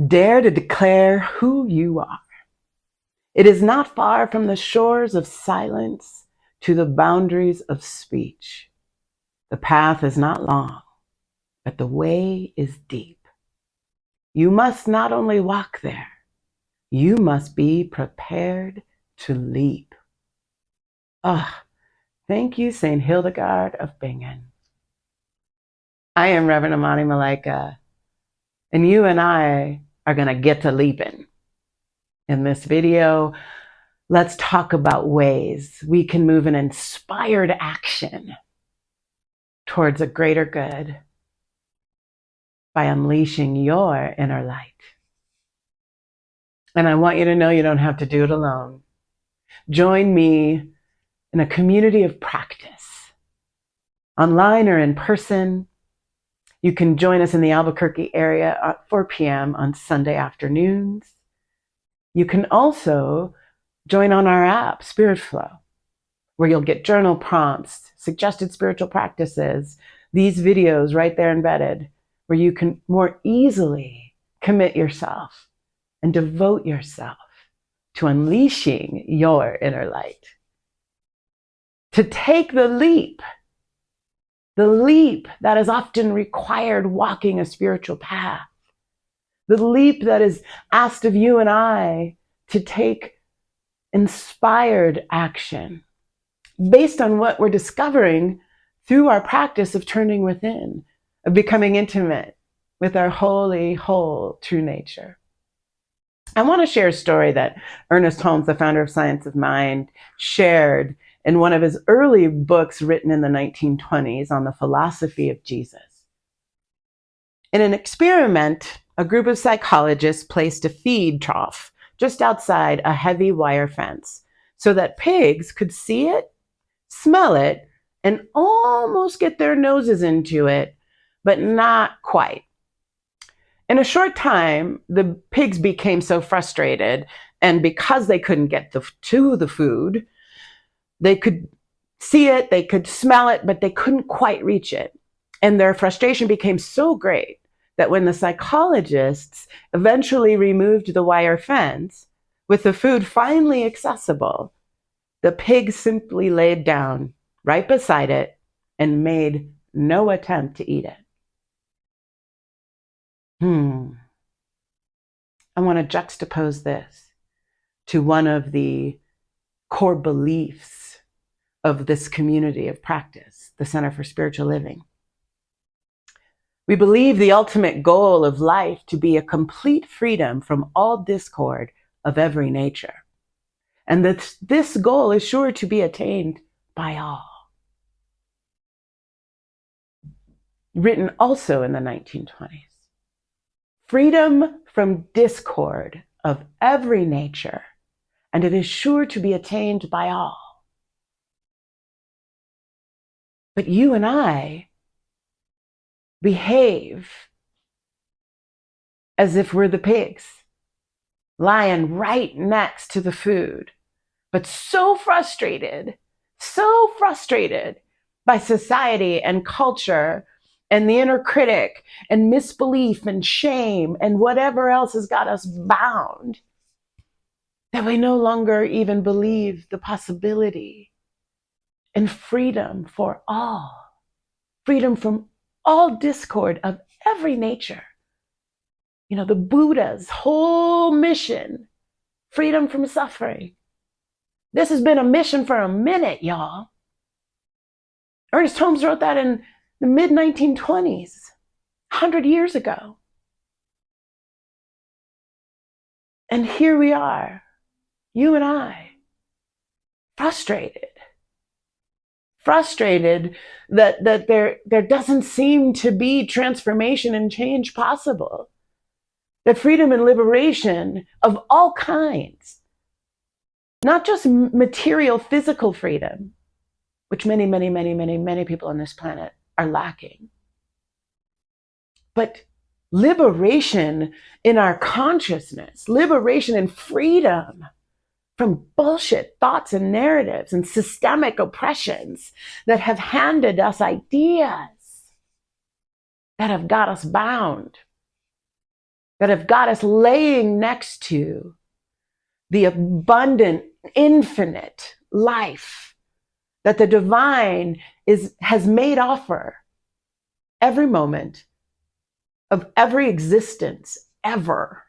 Dare to declare who you are. It is not far from the shores of silence to the boundaries of speech. The path is not long, but the way is deep. You must not only walk there, you must be prepared to leap. Thank you, St. Hildegard of Bingen. I am Reverend Amani Malaika, and you and I are going to get to leaping. In this video, let's talk about ways we can move an inspired action towards a greater good by unleashing your inner light. And I want you to know you don't have to do it alone. Join me in a community of practice, online or in person. You can join us in the Albuquerque area at 4 p.m. on Sunday afternoons. You can also join on our app, Spirit Flow, where you'll get journal prompts, suggested spiritual practices, these videos right there embedded, where you can more easily commit yourself and devote yourself to unleashing your inner light. To take the leap that is often required walking a spiritual path, the leap that is asked of you and I to take inspired action based on what we're discovering through our practice of turning within, of becoming intimate with our holy, whole, true nature. I want to share a story that Ernest Holmes, the founder of Science of Mind, shared in one of his early books written in the 1920s on the philosophy of Jesus. In an experiment, a group of psychologists placed a feed trough just outside a heavy wire fence so that pigs could see it, smell it, and almost get their noses into it, but not quite. In a short time, the pigs became so frustrated, and because they couldn't get to the food, they could see it, they could smell it, but they couldn't quite reach it. And their frustration became so great that when the psychologists eventually removed the wire fence, with the food finally accessible, the pig simply laid down right beside it and made no attempt to eat it. I want to juxtapose this to one of the core beliefs of this community of practice, the Center for Spiritual Living. We believe the ultimate goal of life to be a complete freedom from all discord of every nature, and that this goal is sure to be attained by all. Written also in the 1920s. Freedom from discord of every nature, and it is sure to be attained by all. But you and I behave as if we're the pigs, lying right next to the food, but so frustrated by society and culture and the inner critic and misbelief and shame and whatever else has got us bound, that we no longer even believe the possibility and freedom for all, freedom from all discord of every nature. You know, the Buddha's whole mission, freedom from suffering. This has been a mission for a minute, y'all. Ernest Holmes wrote that in the mid-1920s, 100 years ago. And here we are, you and I, frustrated that there doesn't seem to be transformation and change possible. That freedom and liberation of all kinds, not just material, physical freedom, which many people on this planet are lacking, but liberation in our consciousness, liberation and freedom from bullshit thoughts and narratives and systemic oppressions that have handed us ideas that have got us bound, that have got us laying next to the abundant, infinite life that the divine has made offer every moment of every existence ever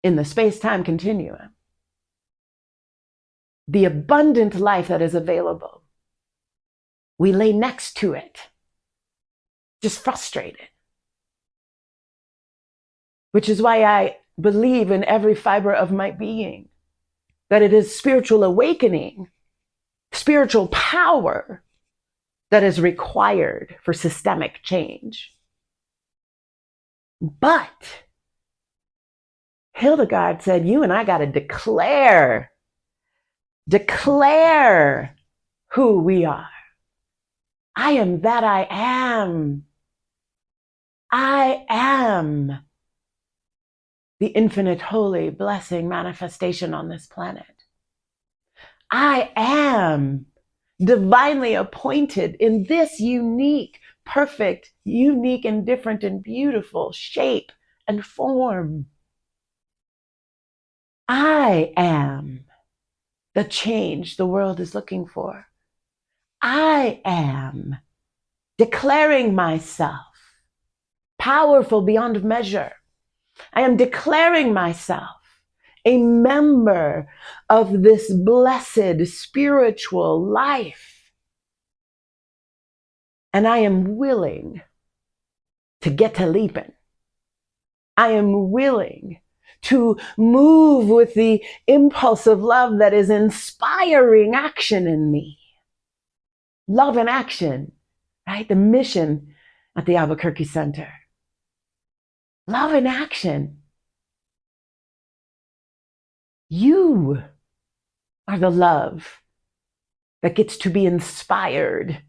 in the space-time continuum. The abundant life that is available. We lay next to it, just frustrated. Which is why I believe in every fiber of my being that it is spiritual awakening, spiritual power that is required for systemic change. But Hildegard said, you and I got to declare who we are. I am that I am. I am the infinite, holy, blessing manifestation on this planet. I am divinely appointed in this unique, perfect, unique and different and beautiful shape and form. I am the change the world is looking for. I am declaring myself powerful beyond measure. I am declaring myself a member of this blessed spiritual life. And I am willing to get to leaping. I am willing to move with the impulse of love that is inspiring action in me. Love and action, right? The mission at the Albuquerque Center. Love and action. You are the love that gets to be inspired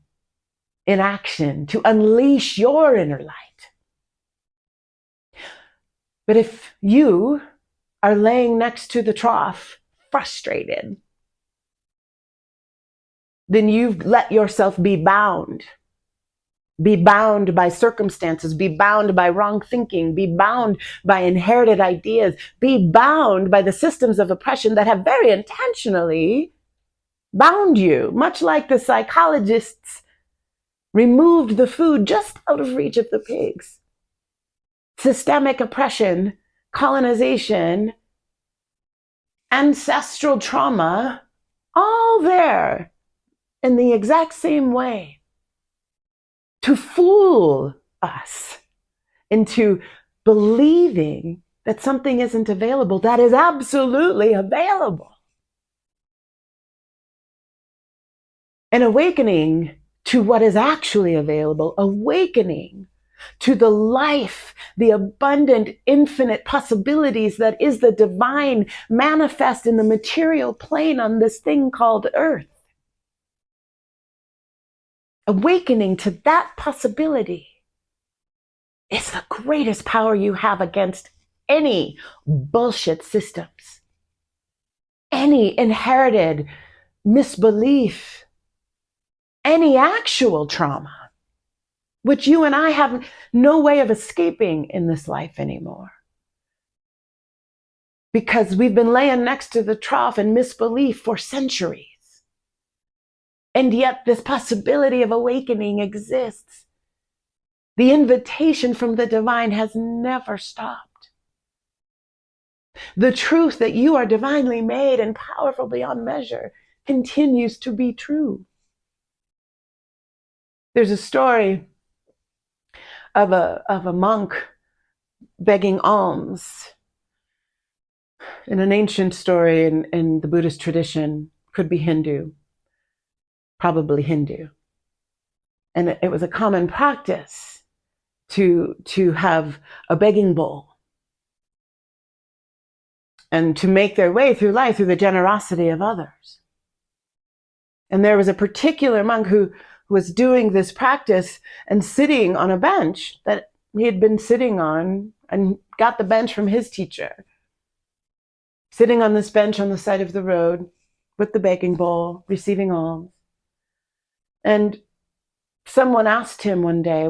in action to unleash your inner light. But if you are laying next to the trough, frustrated, then you've let yourself be bound. Be bound by circumstances, be bound by wrong thinking, be bound by inherited ideas, be bound by the systems of oppression that have very intentionally bound you, much like the psychologists removed the food just out of reach of the pigs. Systemic oppression, colonization, ancestral trauma, all there in the exact same way. To fool us into believing that something isn't available that is absolutely available. An awakening to what is actually available, awakening to the life, the abundant, infinite possibilities that is the divine manifest in the material plane on this thing called Earth. Awakening to that possibility is the greatest power you have against any bullshit systems, any inherited misbelief, any actual trauma, which you and I have no way of escaping in this life anymore. Because we've been laying next to the trough in misbelief for centuries. And yet this possibility of awakening exists. The invitation from the divine has never stopped. The truth that you are divinely made and powerful beyond measure continues to be true. There's a story of a monk begging alms in an ancient story in the Buddhist tradition, could be Hindu. Probably Hindu. And it was a common practice to have a begging bowl and to make their way through life through the generosity of others. And there was a particular monk who was doing this practice and sitting on a bench that he had been sitting on and got the bench from his teacher. sitting on this bench on the side of the road with the baking bowl, receiving alms. And someone asked him one day,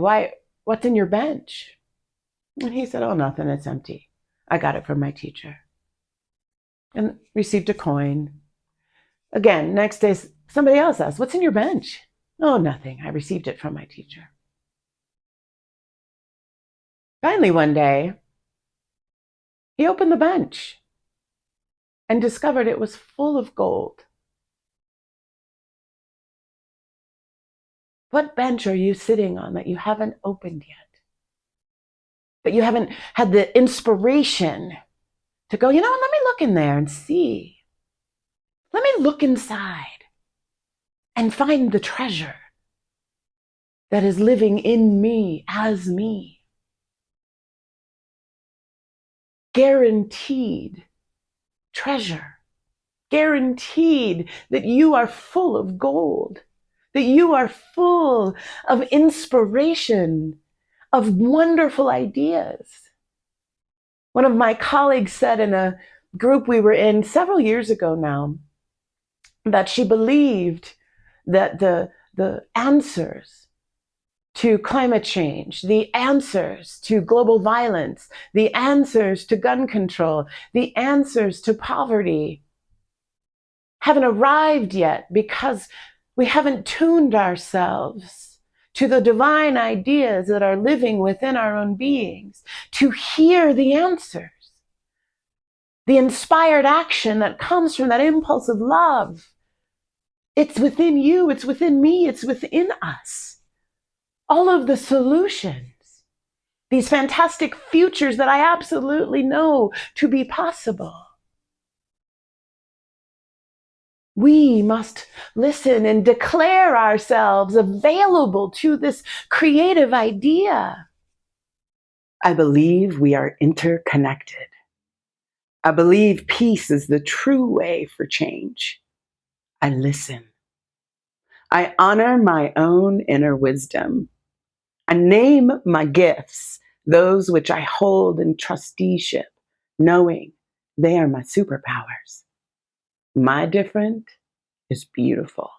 what's in your bench? And he said, oh, nothing, it's empty. I got it from my teacher. And received a coin. Again, next day, somebody else asked, what's in your bench? Oh, nothing. I received it from my teacher. Finally, one day, he opened the bench and discovered it was full of gold. What bench are you sitting on that you haven't opened yet? That you haven't had the inspiration to go, let me look in there and see. Let me look inside and find the treasure that is living in me as me. Guaranteed treasure. Guaranteed that you are full of gold, that you are full of inspiration, of wonderful ideas. One of my colleagues said in a group we were in several years ago now, that she believed that the answers to climate change, the answers to global violence, the answers to gun control, the answers to poverty haven't arrived yet because we haven't tuned ourselves to the divine ideas that are living within our own beings, to hear the answers, the inspired action that comes from that impulse of love. It's within you, it's within me, it's within us. All of the solutions, these fantastic futures that I absolutely know to be possible. We must listen and declare ourselves available to this creative idea. I believe we are interconnected. I believe peace is the true way for change. I listen. I honor my own inner wisdom. I name my gifts, those which I hold in trusteeship, knowing they are my superpowers. My different is beautiful.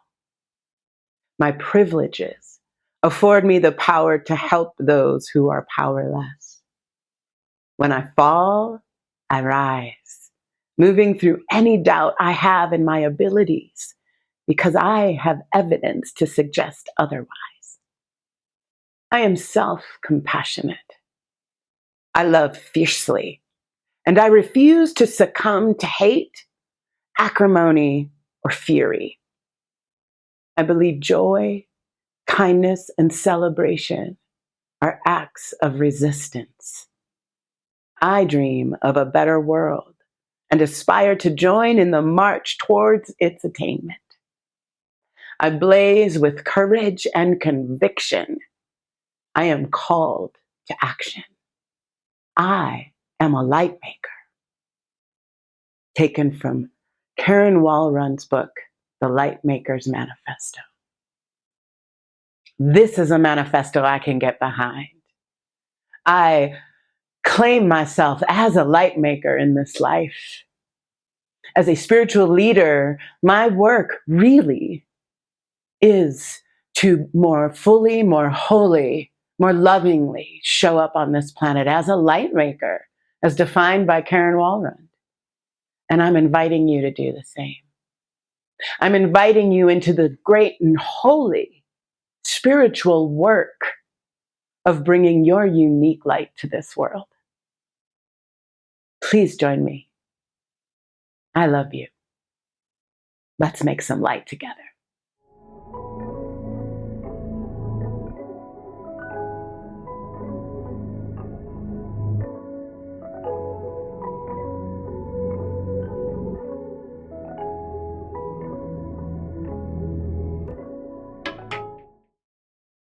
My privileges afford me the power to help those who are powerless. When I fall, I rise, moving through any doubt I have in my abilities, because I have evidence to suggest otherwise. I am self-compassionate. I love fiercely, and I refuse to succumb to hate, acrimony, or fury. I believe joy, kindness, and celebration are acts of resistance. I dream of a better world and aspire to join in the march towards its attainment. I blaze with courage and conviction. I am called to action. I am a light maker. Taken from Karen Walrun's book, The Light Maker's Manifesto. This is a manifesto I can get behind. I claim myself as a light maker in this life. As a spiritual leader, my work really is to more fully, more wholly, more lovingly show up on this planet as a light maker, as defined by Karen Walrun. And I'm inviting you to do the same. I'm inviting you into the great and holy spiritual work of bringing your unique light to this world. Please join me. I love you. Let's make some light together.